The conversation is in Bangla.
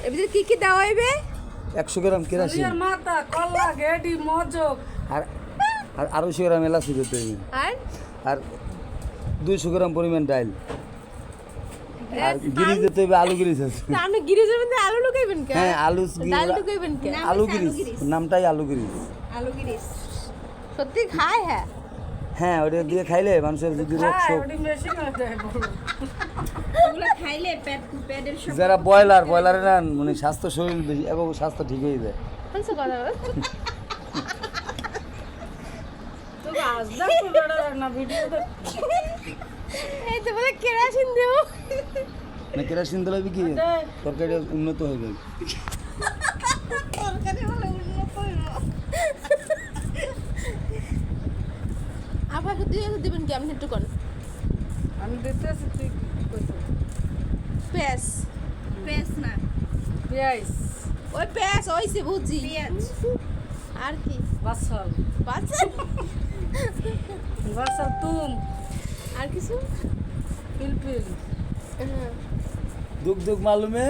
এর ভিতরে কি কি দেওয়া হইবে? 100 গ্রাম কেরাসিন এর মাথা কলা গেডি মজক আর আর 250 গ্রাম এলাচি দিতে হবে আর আর 200 গ্রাম পরিমাণ ডাল আর গিরিজ দিতে হবে আলু গিরিজ আছে তা আপনি গিরিজের মধ্যে আলু লুকাইবেন কেন? হ্যাঁ আলু ডাল লুকাইবেন কেন? আলু গিরিজ নামটাই আলু গিরিজ আলু গিরিজ সত্যি খায় হ্যাঁ? হ্যাঁ ওটা দিয়ে খাইলে মানুষের যদি রোগ শোক ওডি মেশিন দেয় বড় ওগুলো খাইলে পেটের যারা ব্রয়লারে না মানে স্বাস্থ্য শরীর বেশি এবং স্বাস্থ্য ঠিক হয়ে যায় শুনছো কথা তো আজ দেখো বড় না ভিডিও দেখ এই তো বলে কেরাসিন দেব না কেরাসিন দিলে কি তরকারি উন্নত হয়ে যাবে তরকারি বলে উন্নত হইব আবার দিবেন কি আপনি একটু কোন আমি দিতেছি তুই কি কইছিস পেঁয়াজ পেঁয়াজ না পেঁয়াজ ওই পেঁয়াজ ওইছে বুঝি পেঁয়াজ আর কি বাসল বাচ্চা বাসল তুম আর কিছু পিলপিল হ্যাঁ দুঃখ দুঃখ মালুমে